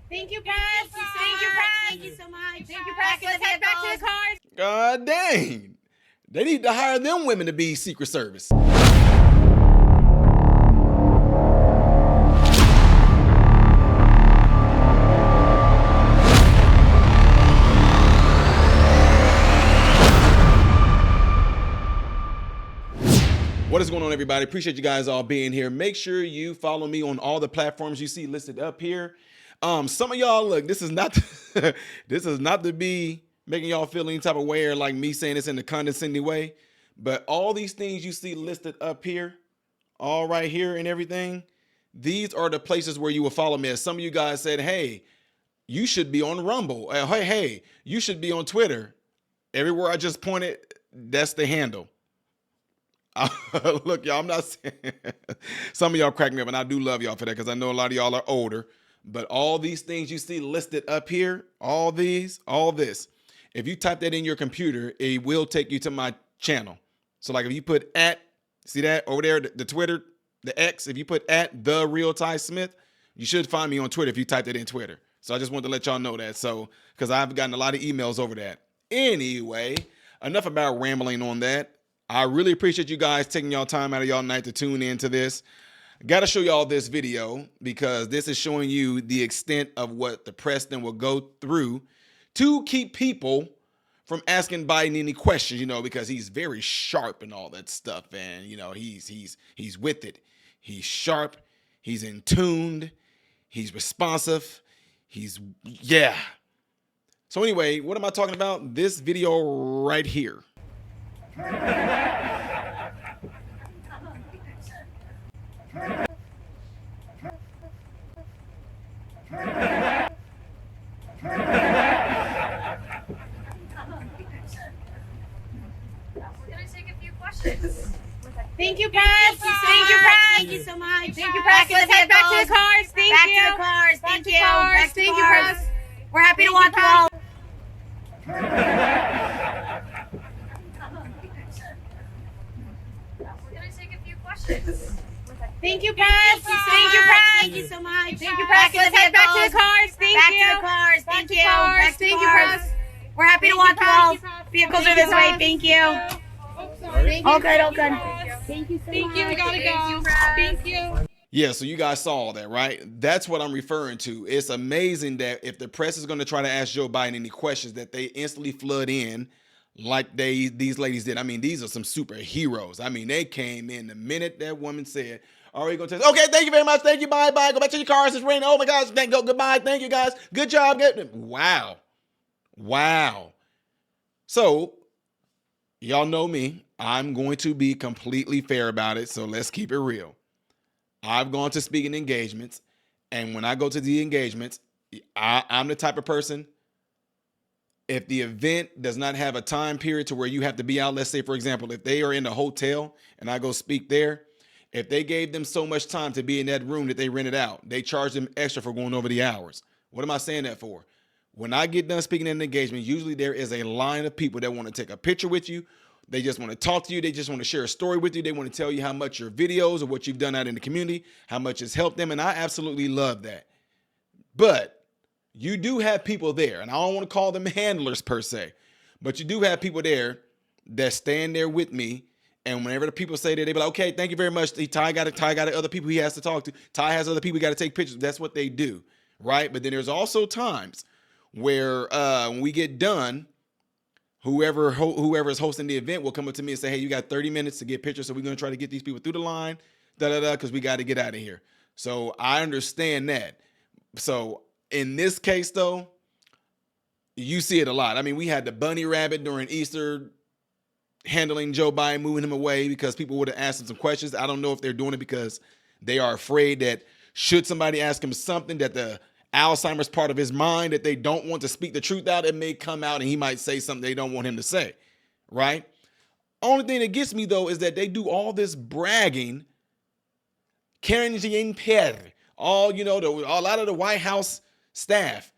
Thank you, press. Thank you, press. Thank you so much. Thank you, press. Let's head back to the cars. God dang. They need to hire them women to be Secret Service. What is going on, everybody? Appreciate you guys all being here. Make sure you follow me on all the platforms you see listed up here. Some of y'all, look, this is not this is not to be making y'all feel any type of way or like me saying this in a condescending way, but all these things you see listed up here, all right here and everything, these are the places where you will follow me. As some of you guys said, hey, you should be on Rumble. Hey, you should be on Twitter. Everywhere I just pointed, that's the handle. Look, y'all, I'm not saying some of y'all crack me up, and I do love y'all for that because I know a lot of y'all are older. But all these things you see listed up here, all this, if you type that in your computer, it will take you to my channel. So like if you put at, see that over there, the Twitter, the X, if you put at the real Ty Smith, you should find me on Twitter if you typed it in Twitter. So I just wanted to let y'all know that. So, because I've gotten a lot of emails over that. Anyway, enough about rambling on that. I really appreciate you guys taking y'all time out of y'all night to tune into this. Got to show y'all this video because this is showing you the extent of what the president will go through to keep people from asking Biden any questions, because he's very sharp and all that stuff. And, he's with it. He's sharp. He's in tuned. He's responsive. Yeah. So anyway, what am I talking about? This video right here. Thank you, press. Thank you, press. Thank you so much. Thank you, press. Let's head back to the cars. Thank you. Back to the cars. Thank you. Thank you, press. We're happy to watch you all. Thank you, press. Thank you, press. Thank you so much. Thank you, press. Let's head back to the cars. Thank you. Back to the cars. Thank you. Thank you, press. We're happy to watch you all. Vehicles are this way. Thank you. All good. Thank you so much. Thank you. We gotta go. Thank you. Yeah, so you guys saw all that, right? That's what I'm referring to. It's amazing that if the press is going to try to ask Joe Biden any questions, that they instantly flood in like these ladies did. I mean, these are some superheroes. I mean, they came in the minute that woman said, "Are you going to tell?" Okay, thank you very much. Thank you. Bye. Go back to your cars. It's raining. Oh my gosh. Goodbye. Thank you guys. Good job. Wow. So y'all know me. I'm going to be completely fair about it. So let's keep it real. I've gone to speaking engagements, and when I go to the engagements, I'm the type of person, if the event does not have a time period to where you have to be out, let's say, for example, if they are in a hotel and I go speak there, if they gave them so much time to be in that room that they rented out, they charge them extra for going over the hours. What am I saying that for? When I get done speaking at an engagement, usually there is a line of people that want to take a picture with you. They just want to talk to you. They just want to share a story with you. They want to tell you how much your videos or what you've done out in the community, how much it's helped them. And I absolutely love that. But you do have people there, and I don't want to call them handlers per se, but you do have people there that stand there with me. And whenever the people say that, they be like, "Okay, thank you very much. Ty got other people he has to talk to. Ty has other people he got to take pictures." That's what they do, right? But then there's also times where when we get done, whoever is hosting the event will come up to me and say, "Hey, you got 30 minutes to get pictures, so we're going to try to get these people through the line, because we got to get out of here." So I understand that. So in this case, though, you see it a lot. I mean, we had the bunny rabbit during Easter handling Joe Biden, moving him away because people would have asked him some questions. I don't know if they're doing it because they are afraid that should somebody ask him something that the Alzheimer's part of his mind that they don't want to speak the truth out, it may come out and he might say something they don't want him to say, right? Only thing that gets me, though, is that they do all this bragging, a lot of the White House staff.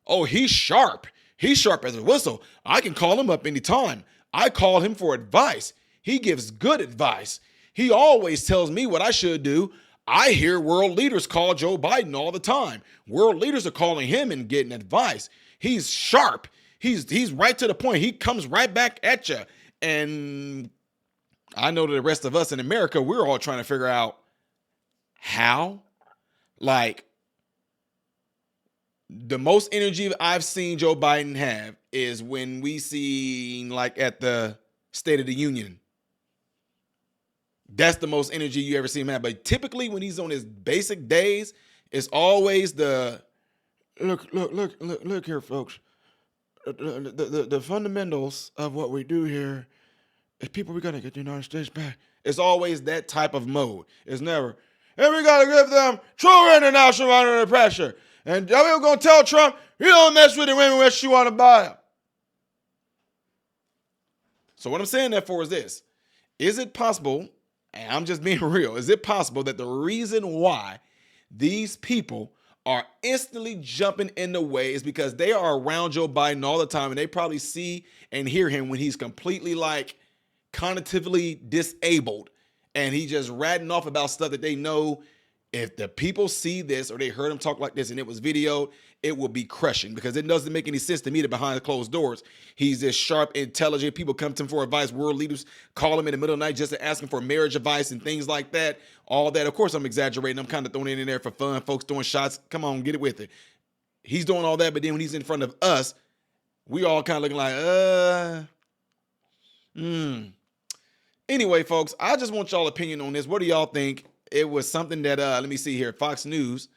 "Oh, he's sharp. He's sharp as a whistle. I can call him up anytime. I call him for advice. He gives good advice. He always tells me what I should do. I hear world leaders call Joe Biden all the time. World leaders are calling him and getting advice. He's sharp. He's right to the point. He comes right back at you. And I know that the rest of us in America, we're all trying to figure out how. Like, the most energy I've seen Joe Biden have is when we see, like, at the State of the Union. That's the most energy you ever see him have. But typically when he's on his basic days, it's always the look here, folks. The fundamentals of what we do here is, people, we got to get the United States back. It's always that type of mode. It's never, and we got to give them true international under pressure. And we're going to tell Trump, you don't mess with the women unless you want to buy them. So what I'm saying that for is this. Is it possible, and I'm just being real, is it possible that the reason why these people are instantly jumping in the way is because they are around Joe Biden all the time, and they probably see and hear him when he's completely, like, cognitively disabled, and he just ratting off about stuff that they know if the people see this or they heard him talk like this and it was videoed, it will be crushing, because it doesn't make any sense to me that behind the closed doors, he's this sharp, intelligent. People come to him for advice. World leaders call him in the middle of the night just to ask him for marriage advice and things like that. All that. Of course, I'm exaggerating. I'm kind of throwing it in there for fun. Folks throwing shots. Come on, get it with it. He's doing all that, but then when he's in front of us, we all kind of looking like, Anyway, folks, I just want y'all opinion on this. What do y'all think? It was something that, let me see here, Fox News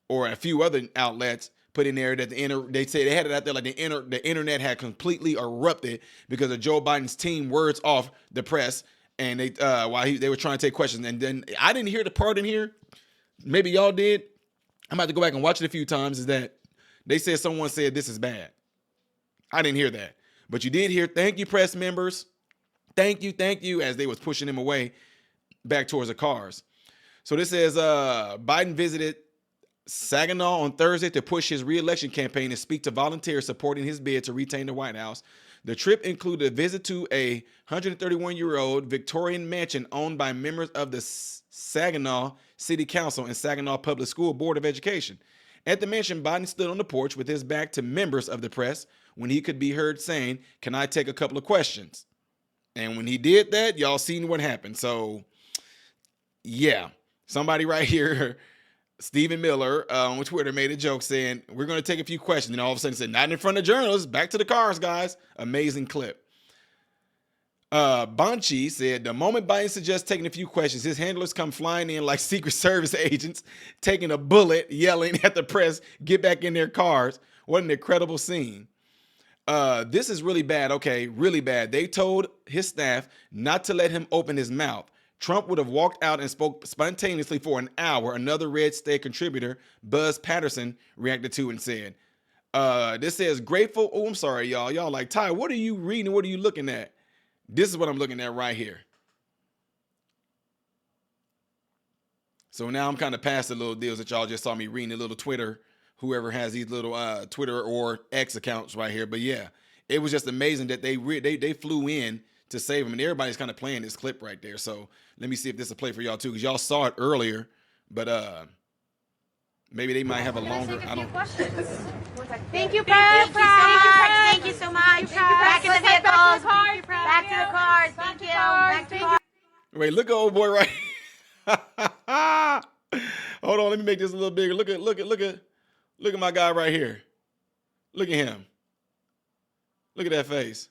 or a few other outlets put in there that they say they had it out there like the internet had completely erupted because of Joe Biden's team words off the press, and they while they were trying to take questions. And then I didn't hear the part in here. Maybe y'all did. I'm about to go back and watch it a few times. Is that they said someone said this is bad. I didn't hear that, but you did hear thank you, press members. Thank you, as they was pushing him away back towards the cars. So this says Biden visited Saginaw on Thursday to push his re-election campaign and speak to volunteers supporting his bid to retain the White House. The trip included a visit to a 131-year-old Victorian mansion owned by members of the Saginaw City Council and Saginaw Public School Board of Education. At the mansion, Biden stood on the porch with his back to members of the press when he could be heard saying, "Can I take a couple of questions?" And when he did that, y'all seen what happened. So, yeah. Somebody right here, Stephen Miller, on Twitter made a joke saying, "We're going to take a few questions." And all of a sudden said, "Not in front of journalists. Back to the cars, guys." Amazing clip. Bonchi said, "The moment Biden suggests taking a few questions, his handlers come flying in like Secret Service agents, taking a bullet, yelling at the press, get back in their cars. What an incredible scene." This is really bad. Okay, really bad. They told his staff not to let him open his mouth. Trump would have walked out and spoke spontaneously for an hour. Another Red State contributor, Buzz Patterson, reacted to and said, this says grateful. Oh, I'm sorry, y'all. Y'all like, Ty, what are you reading? What are you looking at? This is what I'm looking at right here. So now I'm kind of past the little deals that y'all just saw me reading, the little Twitter, whoever has these little Twitter or X accounts right here. But yeah, it was just amazing that they flew in to save him, and everybody's kind of playing this clip right there. So let me see if this will play for y'all too, because y'all saw it earlier, but maybe they might have a longer. I don't. Thank you, press. Thank you so much. Back in the vehicles. Back to the cars. Thank you. Back to the cars. Wait, look at old boy right. Hold on, let me make this a little bigger. Look at my guy right here. Look at him. Look at that face.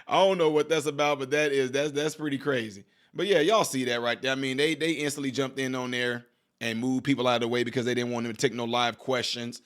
I don't know what that's about, but that's pretty crazy. But yeah, y'all see that right there. I mean, they instantly jumped in on there and moved people out of the way because they didn't want him to take no live questions.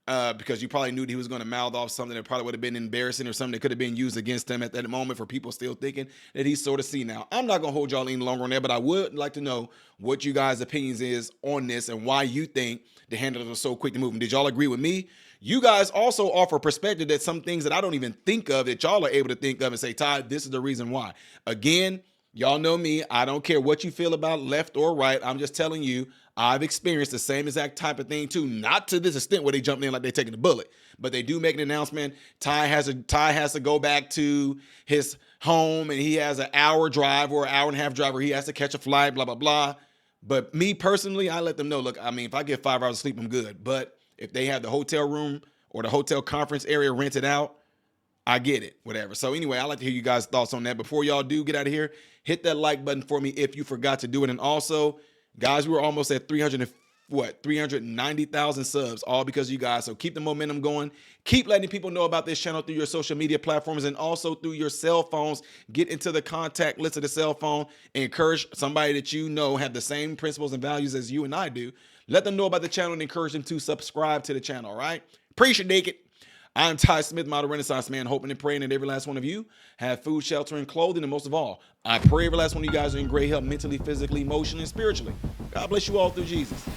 Because you probably knew that he was going to mouth off something that probably would have been embarrassing or something that could have been used against him at that moment for people still thinking that he's sort of senile. I'm not going to hold y'all any longer on that, but I would like to know what you guys' opinions is on this and why you think the handlers are so quick to move him. Did y'all agree with me? You guys also offer perspective that some things that I don't even think of that y'all are able to think of and say, Ty, this is the reason why. Again, y'all know me. I don't care what you feel about left or right. I'm just telling you, I've experienced the same exact type of thing too. Not to this extent where they jumped in like they're taking a bullet, but they do make an announcement. Ty has to go back to his home and he has an hour drive or an hour and a half drive where he has to catch a flight, blah, blah, blah. But me personally, I let them know, look, I mean, if I get 5 hours of sleep, I'm good. But if they have the hotel room or the hotel conference area rented out, I get it, whatever. So anyway, I'd like to hear you guys' thoughts on that. Before y'all do get out of here, hit that like button for me if you forgot to do it. And also, guys, we're almost at 390,000 subs, all because of you guys. So keep the momentum going. Keep letting people know about this channel through your social media platforms and also through your cell phones. Get into the contact list of the cell phone and encourage somebody that you know have the same principles and values as you and I do. Let them know about the channel and encourage them to subscribe to the channel, all right? Appreciate it. I'm Ty Smith, Modern Renaissance Man, hoping and praying that every last one of you have food, shelter, and clothing. And most of all, I pray every last one of you guys are in great health mentally, physically, emotionally, and spiritually. God bless you all through Jesus.